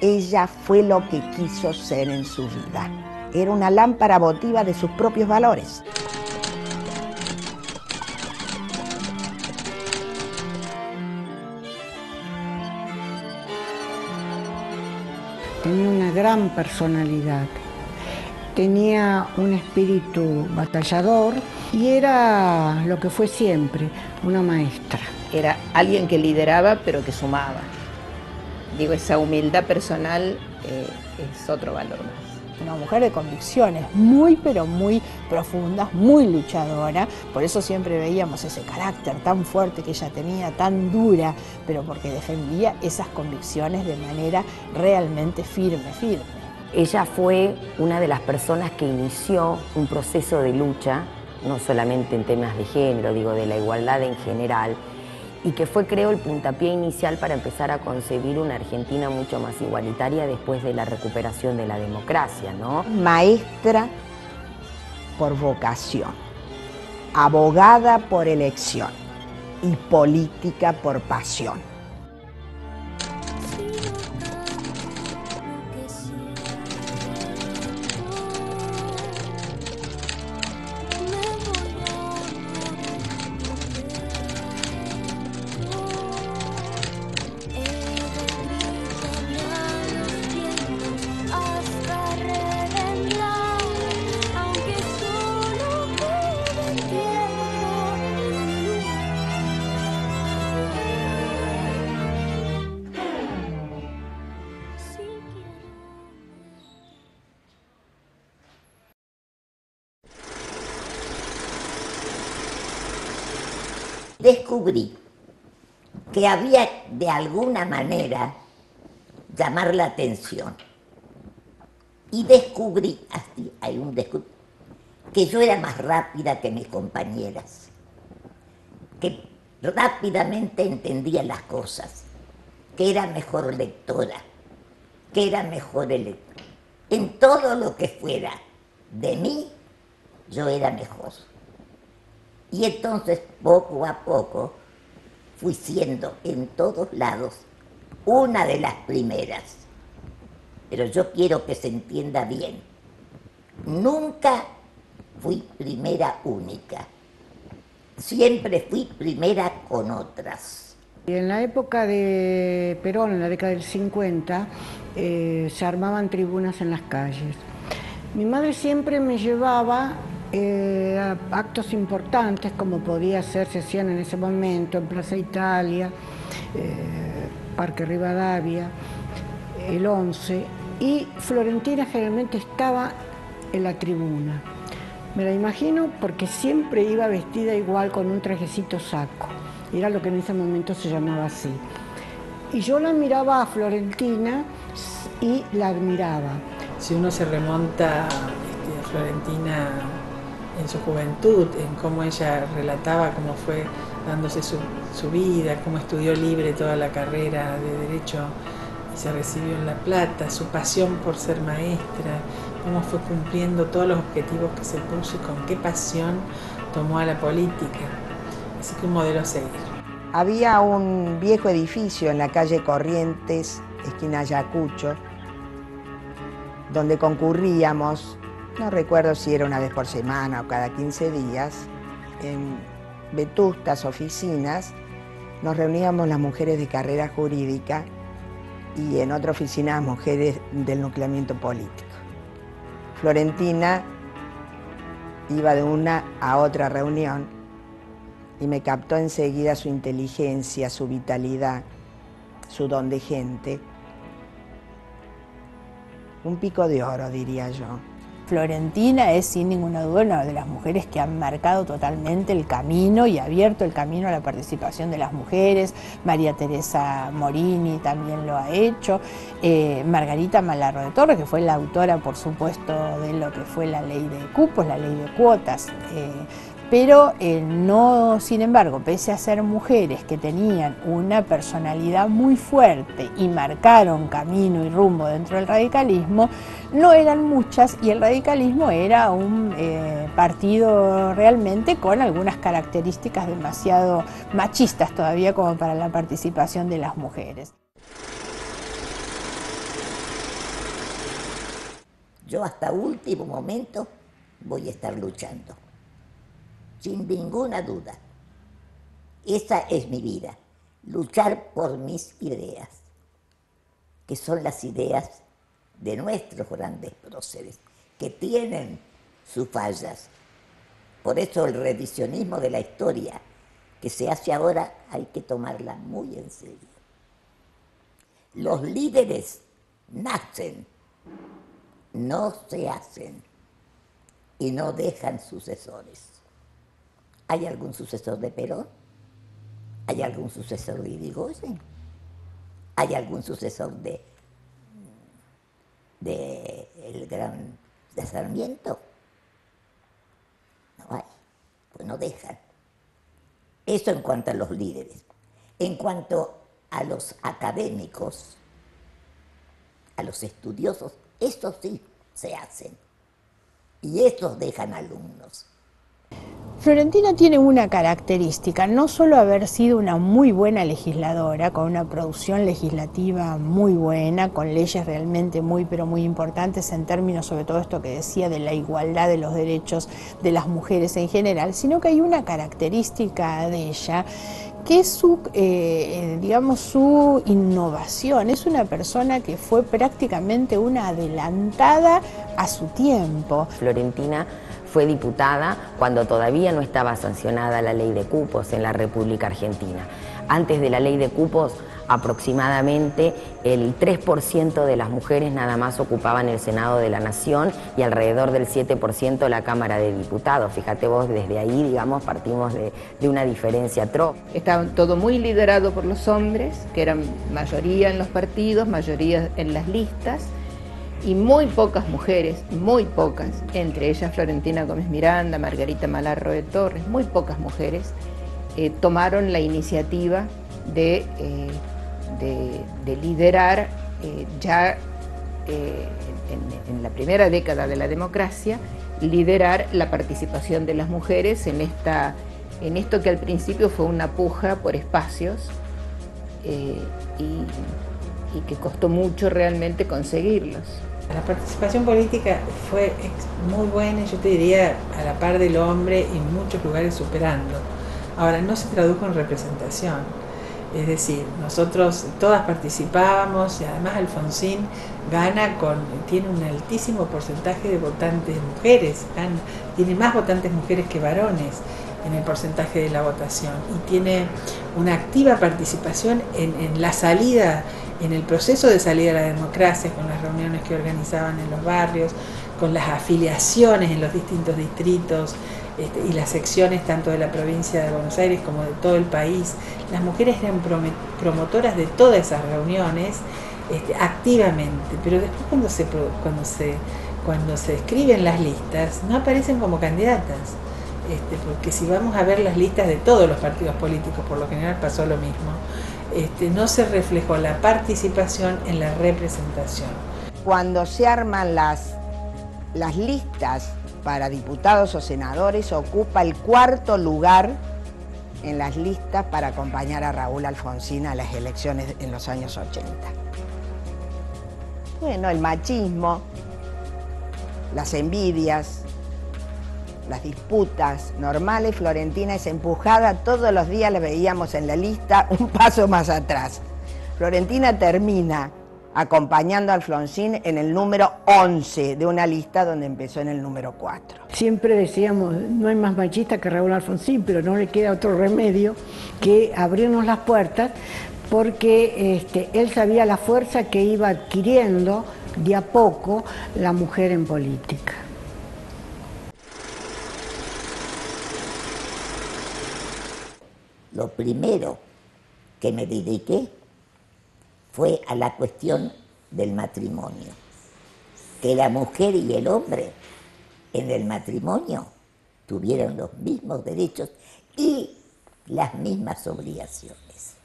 ella fue lo que quiso ser en su vida. Era una lámpara votiva de sus propios valores. Tenía una gran personalidad, tenía un espíritu batallador y era lo que fue siempre, una maestra. Era alguien que lideraba pero que sumaba. Digo, esa humildad personal es otro valor más. Una mujer de convicciones muy pero muy profundas, muy luchadora, por eso siempre veíamos ese carácter tan fuerte que ella tenía, tan dura, pero porque defendía esas convicciones de manera realmente firme. Ella fue una de las personas que inició un proceso de lucha, no solamente en temas de género, digo, de la igualdad en general, y que fue, creo, el puntapié inicial para empezar a concebir una Argentina mucho más igualitaria después de la recuperación de la democracia, ¿no? Maestra por vocación, abogada por elección y política por pasión. Descubrí que había de alguna manera llamar la atención. Y descubrí, que yo era más rápida que mis compañeras, que rápidamente entendía las cosas, que era mejor lectora, que era mejor electora. En todo lo que fuera de mí, yo era mejor. Y entonces, poco a poco, fui siendo en todos lados una de las primeras. Pero yo quiero que se entienda bien. Nunca fui primera única. Siempre fui primera con otras. En la época de Perón, en la década del 50, se armaban tribunas en las calles. Mi madre siempre me llevaba a actos importantes, como podía ser, se hacían en ese momento en Plaza Italia, Parque Rivadavia, el 11, y Florentina generalmente estaba en la tribuna. Me la imagino porque siempre iba vestida igual con un trajecito saco, era lo que en ese momento se llamaba así. Y yo la miraba a Florentina y la admiraba. Si uno se remonta a Florentina en su juventud, en cómo ella relataba cómo fue dándose su vida, cómo estudió libre toda la carrera de Derecho y se recibió en La Plata, su pasión por ser maestra, cómo fue cumpliendo todos los objetivos que se puso y con qué pasión tomó a la política. Así que un modelo a seguir. Había un viejo edificio en la calle Corrientes, esquina Ayacucho, donde concurríamos, no recuerdo si era una vez por semana o cada 15 días, en vetustas oficinas, nos reuníamos las mujeres de carrera jurídica y en otra oficina mujeres del nucleamiento político. Florentina iba de una a otra reunión y me captó enseguida su inteligencia, su vitalidad, su don de gente. Un pico de oro, diría yo. Florentina es sin ninguna duda una de las mujeres que han marcado totalmente el camino y abierto el camino a la participación de las mujeres. María Teresa Morini también lo ha hecho. Margarita Malarro de Torres, que fue la autora, por supuesto, de lo que fue la ley de cupos, la ley de cuotas. Pero no, sin embargo, pese a ser mujeres que tenían una personalidad muy fuerte y marcaron camino y rumbo dentro del radicalismo, no eran muchas y el radicalismo era un partido realmente con algunas características demasiado machistas todavía como para la participación de las mujeres. yo hasta último momento voy a estar luchando, sin ninguna duda. Esa es mi vida, luchar por mis ideas, que son las ideas de nuestros grandes próceres, que tienen sus fallas. Por eso el revisionismo de la historia que se hace ahora hay que tomarla muy en serio. Los líderes nacen, no se hacen y no dejan sucesores. ¿Hay algún sucesor de Perón? ¿Hay algún sucesor de Irigoyen? ¿Hay algún sucesor de el gran de Sarmiento? No hay, pues no dejan. Eso en cuanto a los líderes. En cuanto a los académicos, a los estudiosos, estos sí se hacen. Y estos dejan alumnos. Florentina tiene una característica, no solo haber sido una muy buena legisladora, con una producción legislativa muy buena, con leyes realmente muy pero muy importantes en términos sobre todo esto que decía de la igualdad de los derechos de las mujeres en general, sino que hay una característica de ella que es su, digamos, su innovación. Es una persona que fue prácticamente una adelantada a su tiempo. Florentina fue diputada cuando todavía no estaba sancionada la ley de cupos en la República Argentina. Antes de la ley de cupos, aproximadamente el 3% de las mujeres nada más ocupaban el Senado de la Nación y alrededor del 7% la Cámara de Diputados. Fíjate vos, desde ahí, digamos, partimos de una diferencia atroz. Estaba todo muy liderado por los hombres, que eran mayoría en los partidos, mayoría en las listas, y muy pocas mujeres, muy pocas, entre ellas Florentina Gómez Miranda, Margarita Malarro de Torres, muy pocas mujeres tomaron la iniciativa de liderar ya en la primera década de la democracia, liderar la participación de las mujeres en esto que al principio fue una puja por espacios y que costó mucho realmente conseguirlos. La participación política fue muy buena, yo te diría a la par del hombre y en muchos lugares superando. Ahora, no se tradujo en representación, es decir, nosotros todas participábamos y además Alfonsín tiene un altísimo porcentaje de votantes mujeres, tiene más votantes mujeres que varones en el porcentaje de la votación y tiene una activa participación en la salida, en el proceso de salida a la democracia, con las reuniones que organizaban en los barrios, con las afiliaciones en los distintos distritos y las secciones tanto de la provincia de Buenos Aires como de todo el país. Las mujeres eran promotoras de todas esas reuniones activamente, pero después cuando se escriben las listas no aparecen como candidatas. Porque si vamos a ver las listas de todos los partidos políticos, por lo general pasó lo mismo, no se reflejó la participación en la representación. Cuando se arman las listas para diputados o senadores, ocupa el 4º lugar en las listas para acompañar a Raúl Alfonsín a las elecciones en los años 80. Bueno, el machismo, las envidias, las disputas normales, Florentina es empujada, todos los días la veíamos en la lista un paso más atrás. Florentina termina acompañando a Alfonsín en el número 11 de una lista donde empezó en el número 4. Siempre decíamos, no hay más machista que Raúl Alfonsín, pero no le queda otro remedio que abrirnos las puertas, porque él sabía la fuerza que iba adquiriendo de a poco la mujer en política. Lo primero que me dediqué fue a la cuestión del matrimonio, que la mujer y el hombre en el matrimonio tuvieron los mismos derechos y las mismas obligaciones.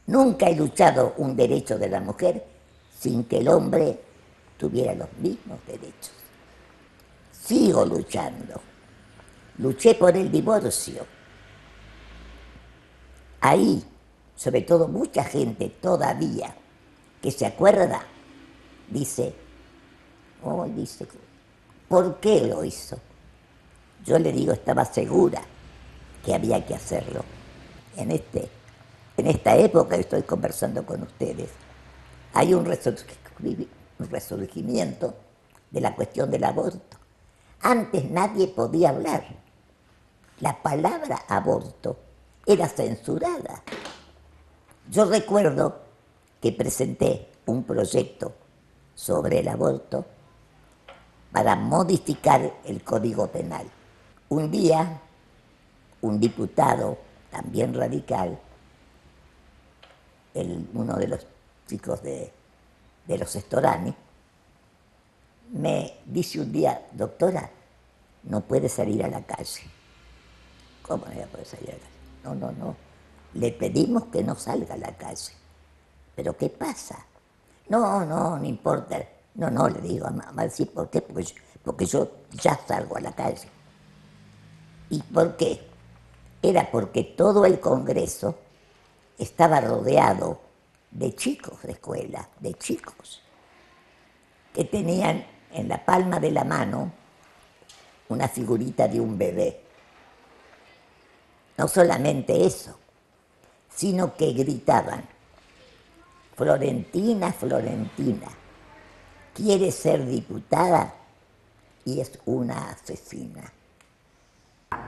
Nunca he luchado un derecho de la mujer sin que el hombre tuviera los mismos derechos. Sigo luchando. Luché por el divorcio. Ahí, sobre todo mucha gente todavía que se acuerda, dice, Oh, dice, ¿por qué lo hizo? Yo le digo, estaba segura que había que hacerlo. En esta época que estoy conversando con ustedes, hay un resurgimiento de la cuestión del aborto. Antes nadie podía hablar. La palabra aborto era censurada. Yo recuerdo que presenté un proyecto sobre el aborto para modificar el Código Penal. Un día, un diputado, también radical, uno de los chicos de los Storani, me dice un día, doctora, no puede salir a la calle. ¿Cómo no voy a poder salir a la calle? No, le pedimos que no salga a la calle. ¿Pero qué pasa? No importa. No, le digo a mamá, sí, ¿por qué? Porque yo ya salgo a la calle. ¿Y por qué? Era porque todo el Congreso estaba rodeado de chicos de escuela, de chicos, que tenían en la palma de la mano una figurita de un bebé. No solamente eso, sino que gritaban, Florentina, Florentina, quiere ser diputada y es una asesina.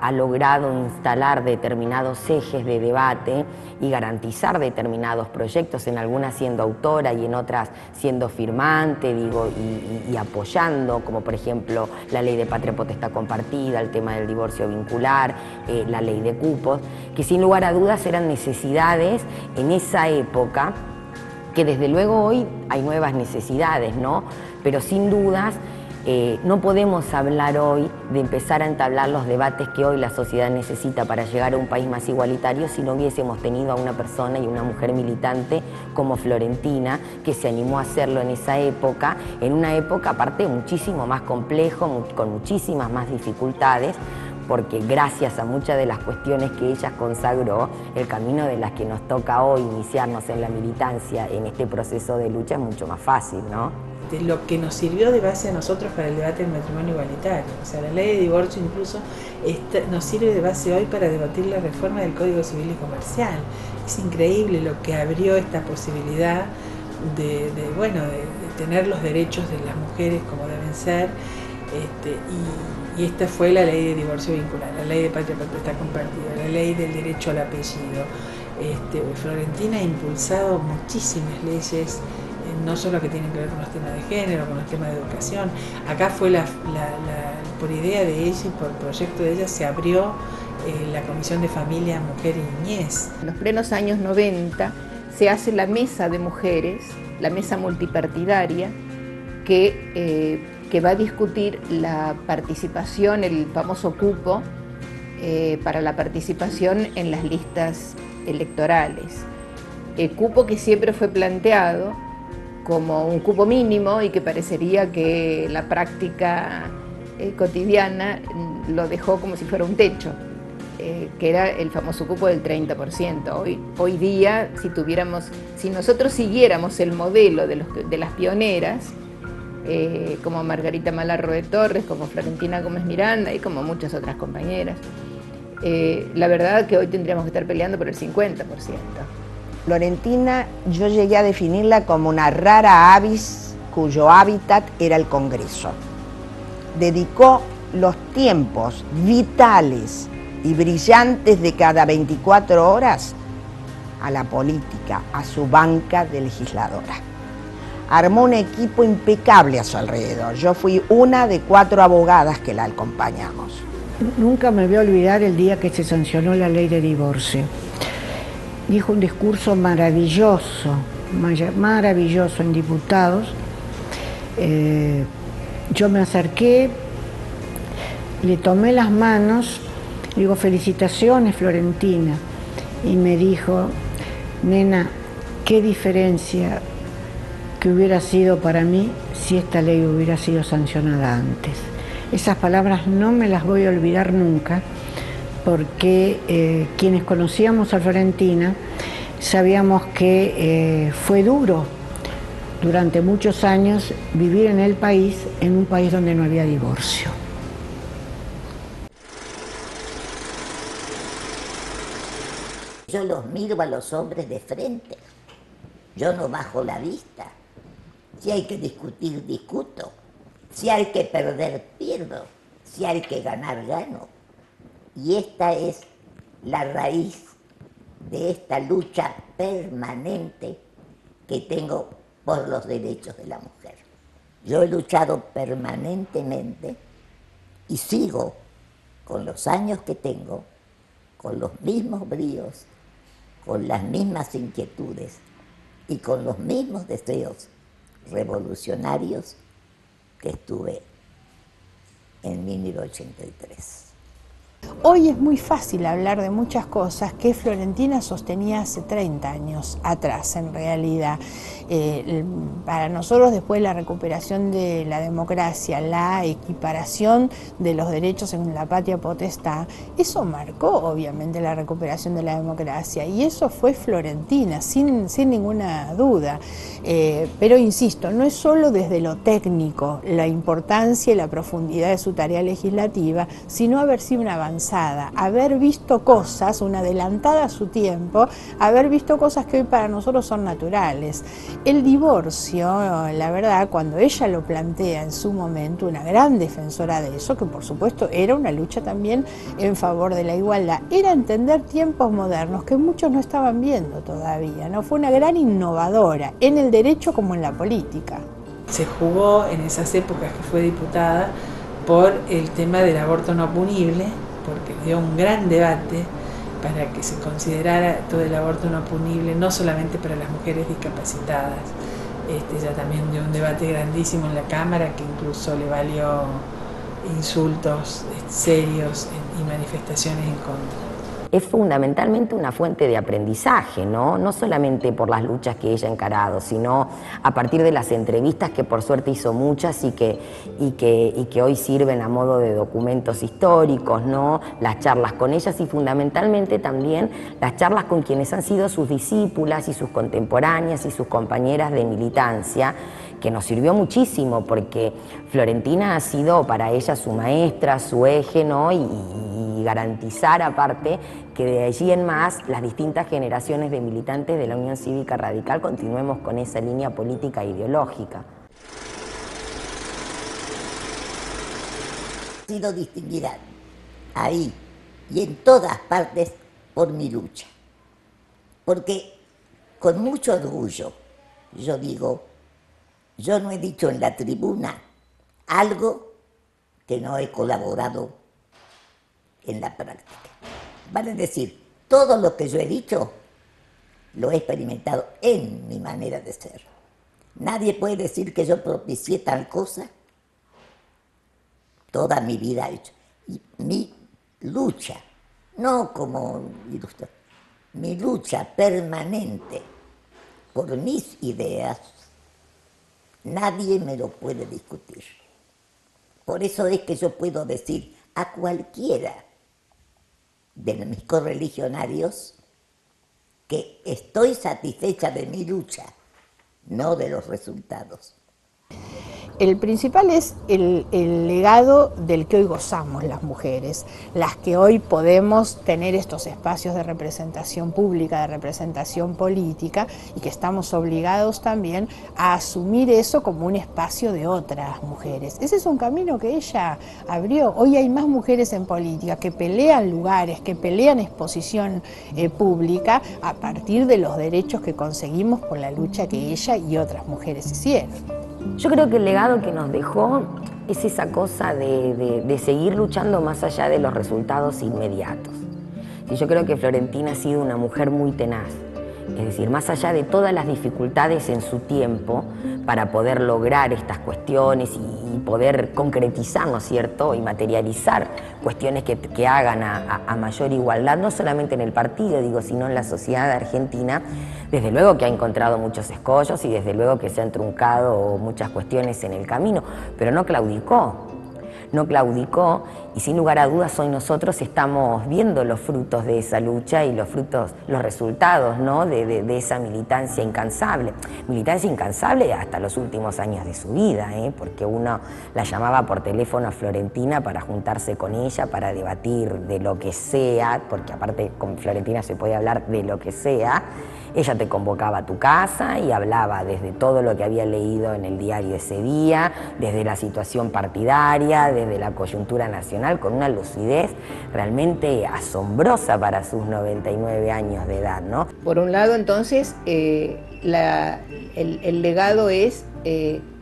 Ha logrado instalar determinados ejes de debate y garantizar determinados proyectos, en algunas siendo autora y en otras siendo firmante, y apoyando, como por ejemplo la ley de patria potestad compartida, el tema del divorcio vincular, la ley de cupos, que sin lugar a dudas eran necesidades en esa época, que desde luego hoy hay nuevas necesidades, ¿no? Pero sin dudas no podemos hablar hoy de empezar a entablar los debates que hoy la sociedad necesita para llegar a un país más igualitario si no hubiésemos tenido a una persona y una mujer militante como Florentina, que se animó a hacerlo en esa época, en una época aparte muchísimo más complejo, con muchísimas más dificultades, porque gracias a muchas de las cuestiones que ella consagró, el camino de las que nos toca hoy iniciarnos en la militancia, en este proceso de lucha, es mucho más fácil, ¿no? De lo que nos sirvió de base a nosotros para el debate del matrimonio igualitario. O sea, la ley de divorcio incluso nos sirve de base hoy para debatir la reforma del Código Civil y Comercial. Es increíble lo que abrió esta posibilidad de tener los derechos de las mujeres como deben ser. Y esta fue la ley de divorcio vincular, la ley de patria potestad compartida, la ley del derecho al apellido. Florentina ha impulsado muchísimas leyes, no solo que tienen que ver con los temas de género, con los temas de educación. Acá fue por idea de ella y por proyecto de ella se abrió la Comisión de Familia, Mujer y Niñez. En los plenos años 90 se hace la mesa de mujeres, la mesa multipartidaria, que va a discutir la participación, el famoso cupo, para la participación en las listas electorales. El cupo que siempre fue planteado como un cupo mínimo y que parecería que la práctica cotidiana lo dejó como si fuera un techo, que era el famoso cupo del 30%. Hoy día, si nosotros siguiéramos el modelo de las pioneras, como Margarita Malarro de Torres, como Florentina Gómez Miranda y como muchas otras compañeras, la verdad que hoy tendríamos que estar peleando por el 50%. Florentina, yo llegué a definirla como una rara avis cuyo hábitat era el Congreso. Dedicó los tiempos vitales y brillantes de cada 24 horas a la política, a su banca de legisladora. Armó un equipo impecable a su alrededor. Yo fui una de 4 abogadas que la acompañamos. Nunca me voy a olvidar el día que se sancionó la ley de divorcio. Dijo un discurso maravilloso en diputados. Yo me acerqué, le tomé las manos, le digo, felicitaciones, Florentina. Y me dijo, nena, qué diferencia que hubiera sido para mí si esta ley hubiera sido sancionada antes. Esas palabras no me las voy a olvidar nunca, porque quienes conocíamos a Florentina sabíamos que fue duro durante muchos años vivir en el país, en un país donde no había divorcio. Yo los miro a los hombres de frente, yo no bajo la vista. Si hay que discutir, discuto. Si hay que perder, pierdo. Si hay que ganar, gano. Y esta es la raíz de esta lucha permanente que tengo por los derechos de la mujer. Yo he luchado permanentemente y sigo con los años que tengo, con los mismos bríos, con las mismas inquietudes y con los mismos deseos revolucionarios que estuve en 1983. Hoy es muy fácil hablar de muchas cosas que Florentina sostenía hace 30 años atrás, en realidad. Para nosotros, después de la recuperación de la democracia, la equiparación de los derechos en la patria potestad, eso marcó obviamente la recuperación de la democracia, y eso fue Florentina, sin ninguna duda. Pero insisto, no es solo desde lo técnico la importancia y la profundidad de su tarea legislativa, sino haber sido una avanzada, haber visto cosas, una adelantada a su tiempo, haber visto cosas que hoy para nosotros son naturales. El divorcio, la verdad, cuando ella lo plantea en su momento, una gran defensora de eso, que por supuesto era una lucha también en favor de la igualdad, era entender tiempos modernos que muchos no estaban viendo todavía, ¿no? Fue una gran innovadora en el derecho como en la política. Se jugó en esas épocas que fue diputada por el tema del aborto no punible, porque dio un gran debate para que se considerara todo el aborto no punible, no solamente para las mujeres discapacitadas. Ya también dio un debate grandísimo en la Cámara que incluso le valió insultos serios y manifestaciones en contra. Es fundamentalmente una fuente de aprendizaje, no solamente por las luchas que ella ha encarado, sino a partir de las entrevistas, que por suerte hizo muchas y que hoy sirven a modo de documentos históricos, ¿no? Las charlas con ellas y fundamentalmente también las charlas con quienes han sido sus discípulas y sus contemporáneas y sus compañeras de militancia, que nos sirvió muchísimo porque Florentina ha sido para ella su maestra, su eje, ¿no? Y garantizar aparte que de allí en más las distintas generaciones de militantes de la Unión Cívica Radical continuemos con esa línea política e ideológica. He sido distinguida ahí y en todas partes por mi lucha, porque con mucho orgullo yo digo, yo no he dicho en la tribuna algo que no he colaborado en la práctica. Vale decir, todo lo que yo he dicho lo he experimentado en mi manera de ser. Nadie puede decir que yo propicié tal cosa. Toda mi vida he hecho. Y mi lucha, no como ilustrador, mi lucha permanente por mis ideas, nadie me lo puede discutir. Por eso es que yo puedo decir a cualquiera de mis correligionarios que estoy satisfecha de mi lucha, no de los resultados. El principal es el legado del que hoy gozamos las mujeres, las que hoy podemos tener estos espacios de representación pública, de representación política, y que estamos obligados también a asumir eso como un espacio de otras mujeres. Ese es un camino que ella abrió. Hoy hay más mujeres en política que pelean lugares, que pelean exposición pública a partir de los derechos que conseguimos por la lucha que ella y otras mujeres hicieron. Yo creo que el legado que nos dejó es esa cosa de seguir luchando más allá de los resultados inmediatos. Y yo creo que Florentina ha sido una mujer muy tenaz, es decir, más allá de todas las dificultades en su tiempo para poder lograr estas cuestiones y poder concretizar, ¿no es cierto?, y materializar cuestiones que hagan a mayor igualdad, no solamente en el partido, digo, sino en la sociedad argentina. Desde luego que ha encontrado muchos escollos y desde luego que se han truncado muchas cuestiones en el camino, pero no claudicó. no claudicó, y sin lugar a dudas hoy nosotros estamos viendo los frutos de esa lucha y los resultados, ¿no?, de esa militancia incansable hasta los últimos años de su vida, porque uno la llamaba por teléfono a Florentina para juntarse con ella, para debatir de lo que sea, porque aparte con Florentina se puede hablar de lo que sea. Ella te convocaba a tu casa y hablaba desde todo lo que había leído en el diario ese día, desde la situación partidaria, desde la coyuntura nacional, con una lucidez realmente asombrosa para sus 99 años de edad, ¿no? Por un lado, entonces, el legado es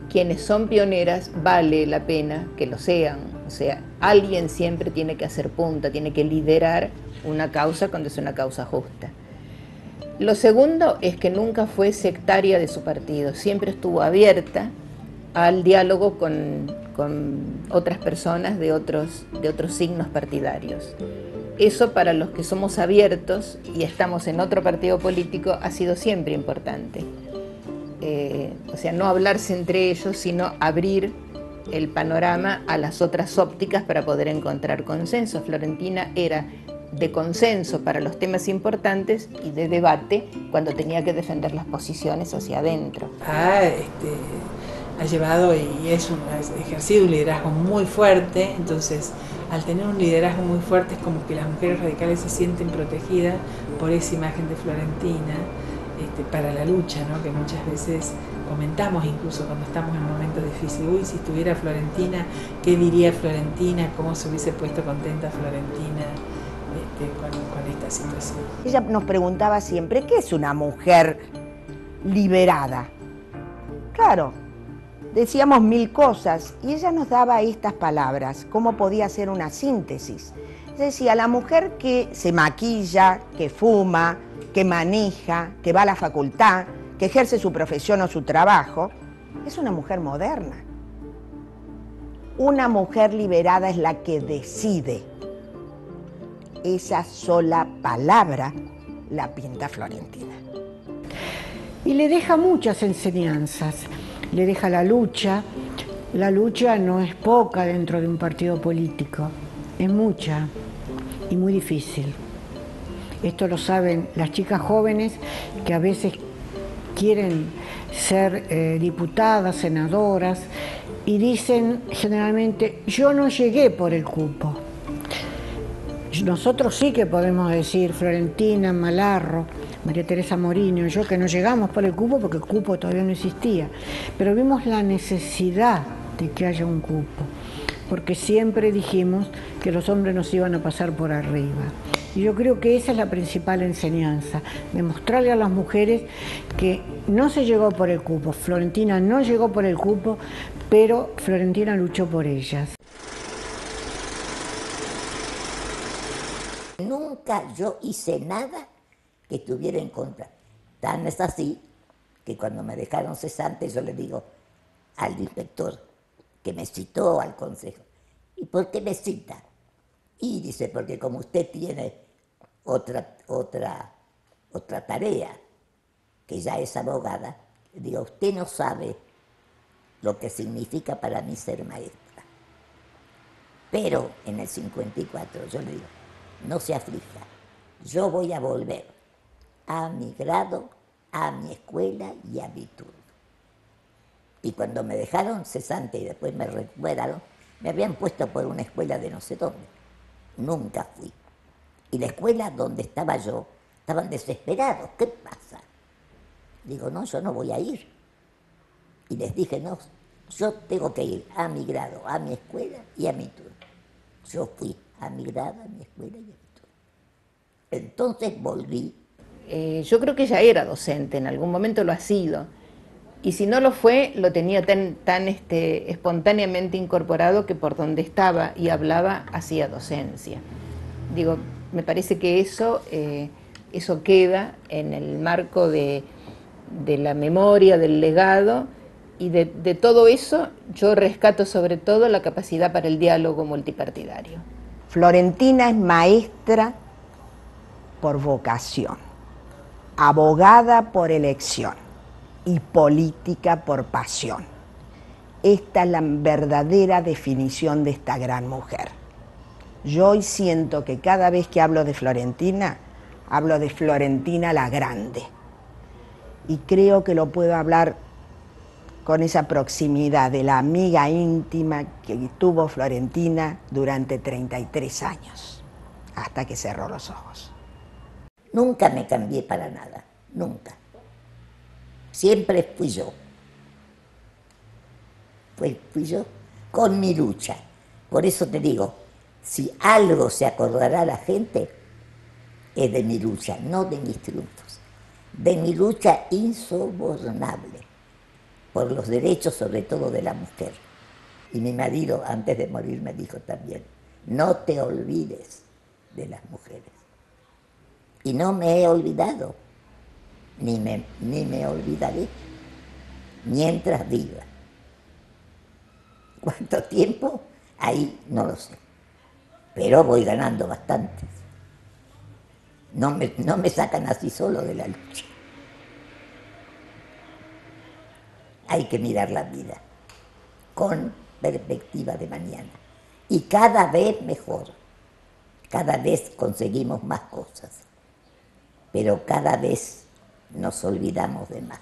quienes son pioneras vale la pena que lo sean. O sea, alguien siempre tiene que hacer punta, tiene que liderar una causa cuando es una causa justa. Lo segundo es que nunca fue sectaria de su partido, siempre estuvo abierta al diálogo con otras personas de otros signos partidarios. Eso para los que somos abiertos y estamos en otro partido político ha sido siempre importante. O sea, no hablarse entre ellos, sino abrir el panorama a las otras ópticas para poder encontrar consenso. Florentina era de consenso para los temas importantes y de debate cuando tenía que defender las posiciones hacia adentro. Ha llevado y ha ejercido un liderazgo muy fuerte, entonces al tener un liderazgo muy fuerte es como que las mujeres radicales se sienten protegidas por esa imagen de Florentina para la lucha, ¿no?, que muchas veces comentamos incluso cuando estamos en momentos difíciles. Uy, si estuviera Florentina, ¿qué diría Florentina? ¿Cómo se hubiese puesto contenta Florentina con esta situación? Ella nos preguntaba siempre, ¿qué es una mujer liberada? Claro, decíamos mil cosas y ella nos daba estas palabras, cómo podía hacer una síntesis. Decía, la mujer que se maquilla, que fuma, que maneja, que va a la facultad, que ejerce su profesión o su trabajo, es una mujer moderna. Una mujer liberada es la que decide. Esa sola palabra la pinta Florentina. Y le deja muchas enseñanzas. Le deja la lucha. La lucha no es poca dentro de un partido político, es mucha y muy difícil. Esto lo saben las chicas jóvenes que a veces quieren ser diputadas, senadoras, y dicen generalmente, yo no llegué por el cupo. Nosotros sí que podemos decir, Florentina, Malarro, María Teresa Morini, yo, que no llegamos por el cupo porque el cupo todavía no existía, pero vimos la necesidad de que haya un cupo, porque siempre dijimos que los hombres nos iban a pasar por arriba. Y yo creo que esa es la principal enseñanza, demostrarle a las mujeres que no se llegó por el cupo, Florentina no llegó por el cupo, pero Florentina luchó por ellas. Nunca yo hice nada que estuviera en contra. Tan es así que cuando me dejaron cesante yo le digo al inspector que me citó al consejo, ¿y por qué me cita? Y dice, porque como usted tiene otra tarea, que ya es abogada, digo, usted no sabe lo que significa para mí ser maestra. Pero en el 54 yo le digo, no se aflija, yo voy a volver a mi grado, a mi escuela y a mi turno. Y cuando me dejaron cesante y después me recuperaron, me habían puesto por una escuela de no sé dónde. Nunca fui. Y la escuela donde estaba yo, estaban desesperados. ¿Qué pasa? Digo, no, yo no voy a ir. Y les dije, no, yo tengo que ir a mi grado, a mi escuela y a mi turno. Yo fui a mi grado, a mi escuela y a mi turno. Entonces volví. Yo creo que ella era docente, en algún momento lo ha sido. Y si no lo fue, lo tenía tan espontáneamente incorporado que por donde estaba y hablaba, hacía docencia. Digo, me parece que eso queda en el marco de la memoria, del legado, y de todo eso yo rescato sobre todo la capacidad para el diálogo multipartidario. Florentina es maestra por vocación, abogada por elección y política por pasión. esta es la verdadera definición de esta gran mujer. Yo hoy siento que cada vez que hablo de Florentina la Grande. Y creo que lo puedo hablar con esa proximidad de la amiga íntima que tuvo Florentina durante 33 años, hasta que cerró los ojos. Nunca me cambié para nada, nunca. Siempre fui yo. Fui yo con mi lucha. Por eso te digo, si algo se acordará la gente, es de mi lucha, no de mis triunfos. De mi lucha insobornable por los derechos, sobre todo de la mujer. Y mi marido, antes de morir, me dijo también, no te olvides de las mujeres. Y no me he olvidado, ni me olvidaré, mientras viva. ¿Cuánto tiempo? Ahí no lo sé. Pero voy ganando bastante. No me sacan así solo de la lucha. Hay que mirar la vida con perspectiva de mañana. Y cada vez mejor. Cada vez conseguimos más cosas. Pero cada vez nos olvidamos de más.